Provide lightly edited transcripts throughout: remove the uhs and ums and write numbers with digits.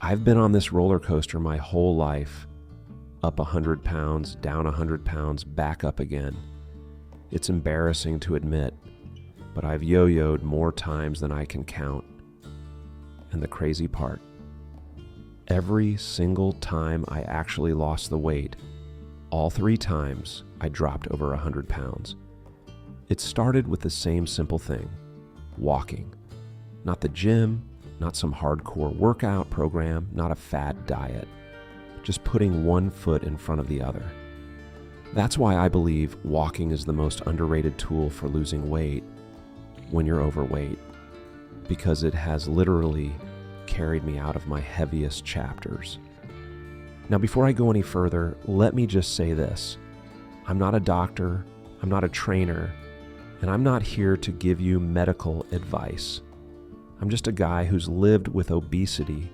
I've been on this roller coaster my whole life, up 100 pounds, down 100 pounds, back up again. It's embarrassing to admit, but I've yo-yoed more times than I can count. And the crazy part, every single time I actually lost the weight, all 3 times I dropped over 100 pounds. It started with the same simple thing, walking. Not the gym, not some hardcore workout program, not a fad diet. Just putting one foot in front of the other. That's why I believe walking is the most underrated tool for losing weight when you're overweight, because it has literally carried me out of my heaviest chapters. Now, before I go any further, let me just say this. I'm not a doctor, I'm not a trainer, and I'm not here to give you medical advice. I'm just a guy who's lived with obesity,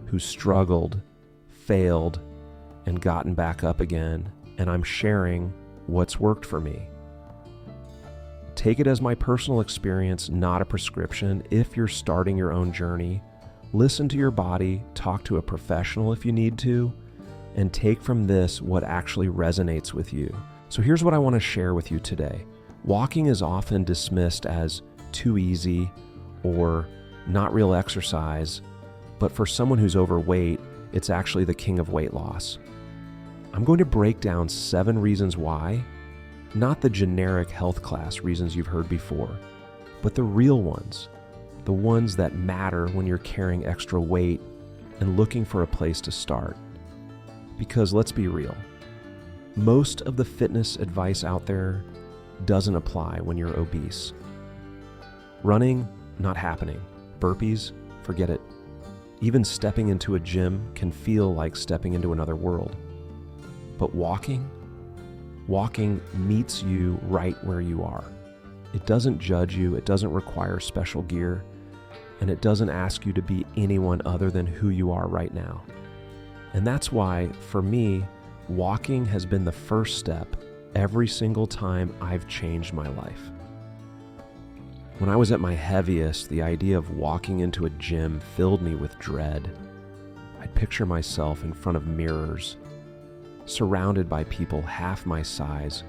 who's struggled, failed, and gotten back up again, and I'm sharing what's worked for me. Take it as my personal experience, not a prescription. If you're starting your own journey, listen to your body, talk to a professional if you need to, and take from this what actually resonates with you. So here's what I want to share with you today. Walking is often dismissed as too easy or not real exercise, but for someone who's overweight, it's actually the king of weight loss. I'm going to break down 7 reasons why, not the generic health class reasons you've heard before, but the real ones, the ones that matter when you're carrying extra weight and looking for a place to start. Because let's be real, most of the fitness advice out there doesn't apply when you're obese. Running, not happening. Burpees, forget it. Even stepping into a gym can feel like stepping into another world. But walking meets you right where you are. It doesn't judge you, it doesn't require special gear, and it doesn't ask you to be anyone other than who you are right now. And that's why, for me, walking has been the first step every single time I've changed my life. When I was at my heaviest, the idea of walking into a gym filled me with dread. I'd picture myself in front of mirrors, surrounded by people half my size,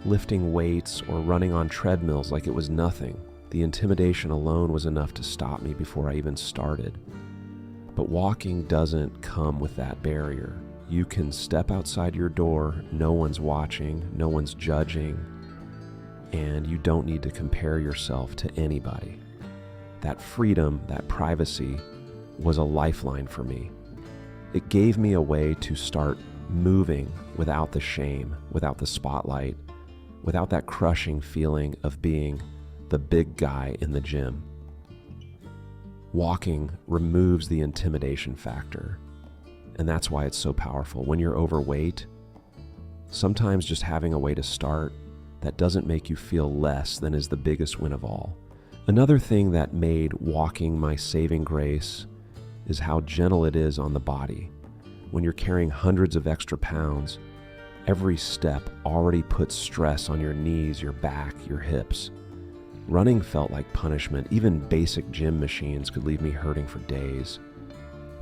lifting weights or running on treadmills like it was nothing. The intimidation alone was enough to stop me before I even started. But walking doesn't come with that barrier. You can step outside your door, no one's watching, no one's judging, and you don't need to compare yourself to anybody. That freedom, that privacy, was a lifeline for me. It gave me a way to start moving without the shame, without the spotlight, without that crushing feeling of being the big guy in the gym. Walking removes the intimidation factor, and that's why it's so powerful. When you're overweight, sometimes just having a way to start that doesn't make you feel less than is the biggest win of all. Another thing that made walking my saving grace is how gentle it is on the body. When you're carrying hundreds of extra pounds, every step already puts stress on your knees, your back, your hips. Running felt like punishment. Even basic gym machines could leave me hurting for days.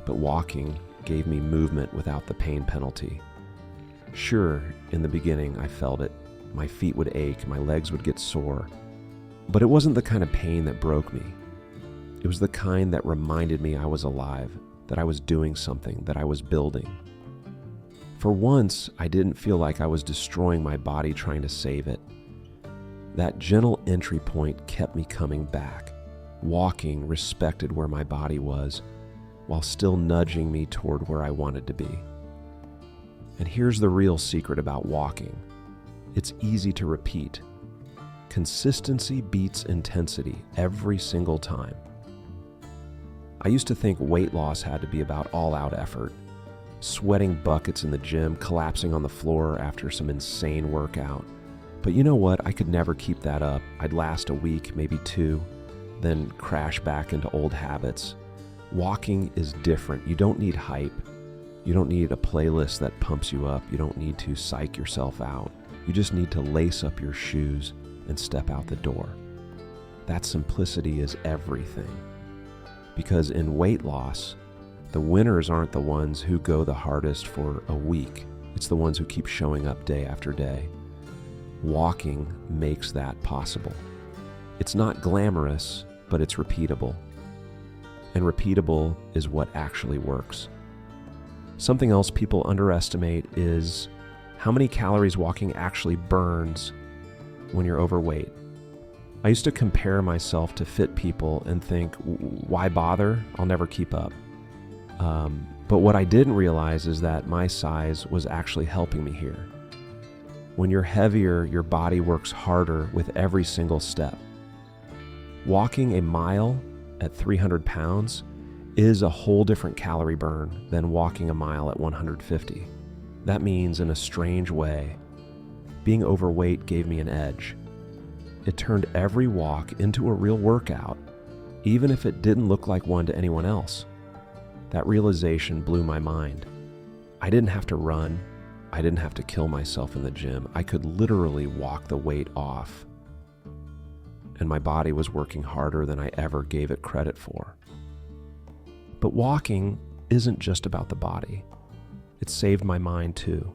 But walking gave me movement without the pain penalty. Sure, in the beginning I felt it. My feet would ache, my legs would get sore. But it wasn't the kind of pain that broke me. It was the kind that reminded me I was alive, that I was doing something, that I was building. For once, I didn't feel like I was destroying my body trying to save it. That gentle entry point kept me coming back. Walking respected where my body was, while still nudging me toward where I wanted to be. And here's the real secret about walking. It's easy to repeat. Consistency beats intensity every single time. I used to think weight loss had to be about all-out effort, sweating buckets in the gym, collapsing on the floor after some insane workout. But you know what? I could never keep that up. I'd last a week, maybe 2, then crash back into old habits. Walking is different. You don't need hype. You don't need a playlist that pumps you up. You don't need to psych yourself out. You just need to lace up your shoes and step out the door. That simplicity is everything. Because in weight loss, The winners aren't the ones who go the hardest for a week. It's the ones who keep showing up day after day. Walking makes that possible. It's not glamorous, but it's repeatable. And repeatable is what actually works. Something else people underestimate is how many calories walking actually burns when you're overweight. I used to compare myself to fit people and think, why bother? I'll never keep up. But what I didn't realize is that my size was actually helping me here. When you're heavier, your body works harder with every single step. Walking a mile at 300 pounds is a whole different calorie burn than walking a mile at 150. That means, in a strange way, being overweight gave me an edge. It turned every walk into a real workout, even if it didn't look like one to anyone else. That realization blew my mind. I didn't have to run. I didn't have to kill myself in the gym. I could literally walk the weight off. And my body was working harder than I ever gave it credit for. But walking isn't just about the body. It saved my mind too.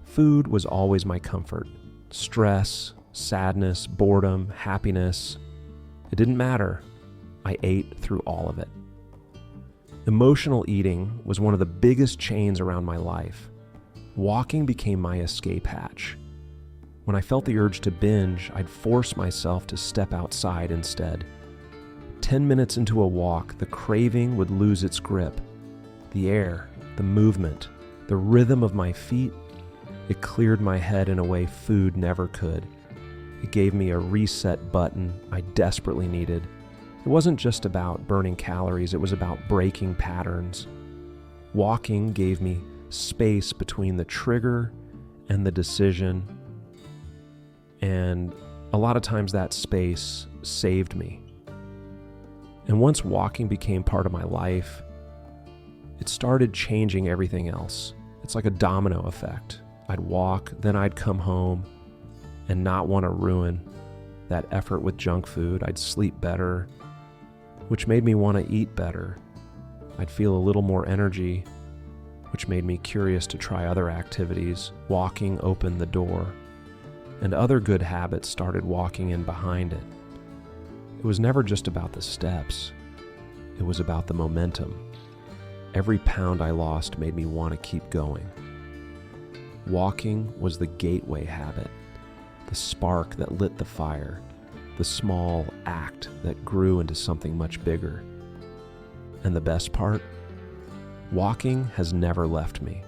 Food was always my comfort. Stress, sadness, boredom, happiness. It didn't matter. I ate through all of it. Emotional eating was one of the biggest chains around my life. Walking became my escape hatch. When I felt the urge to binge, I'd force myself to step outside instead. 10 minutes into a walk, the craving would lose its grip. The air, the movement, the rhythm of my feet, it cleared my head in a way food never could. It gave me a reset button I desperately needed. It wasn't just about burning calories, it was about breaking patterns. Walking gave me space between the trigger and the decision, and a lot of times that space saved me. And once walking became part of my life, it started changing everything else. It's like a domino effect. I'd walk, then I'd come home and not want to ruin that effort with junk food. I'd sleep better, which made me want to eat better. I'd feel a little more energy, which made me curious to try other activities. Walking opened the door, and other good habits started walking in behind it. It was never just about the steps. It was about the momentum. Every pound I lost made me want to keep going. Walking was the gateway habit, the spark that lit the fire, the small act that grew into something much bigger. And the best part? Walking has never left me.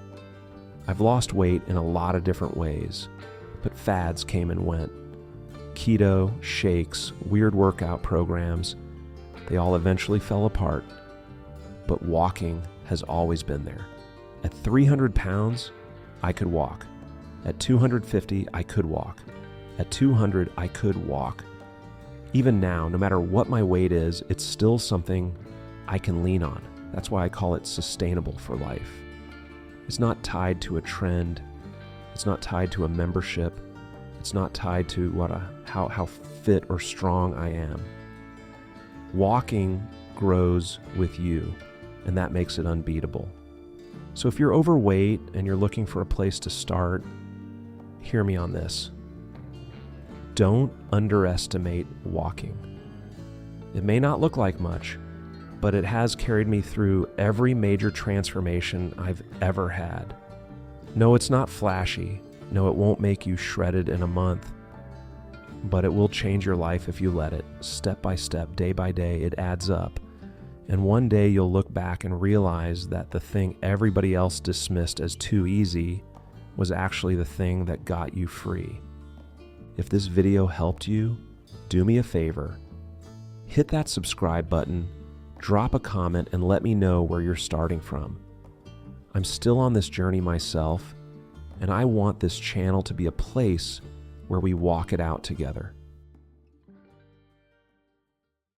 I've lost weight in a lot of different ways, but fads came and went. Keto, shakes, weird workout programs, they all eventually fell apart. But walking has always been there. At 300 pounds, I could walk. At 250, I could walk. At 200, I could walk. Even now, no matter what my weight is, it's still something I can lean on. That's why I call it sustainable for life. It's not tied to a trend. It's not tied to a membership. It's not tied to how fit or strong I am. Walking grows with you, and that makes it unbeatable. So if you're overweight and you're looking for a place to start, hear me on this. Don't underestimate walking. It may not look like much, but it has carried me through every major transformation I've ever had. No, it's not flashy. No, it won't make you shredded in a month, but it will change your life if you let it. Step by step, day by day, it adds up. And one day you'll look back and realize that the thing everybody else dismissed as too easy was actually the thing that got you free. If this video helped you, do me a favor. Hit that subscribe button, drop a comment, and let me know where you're starting from. I'm still on this journey myself, and I want this channel to be a place where we walk it out together.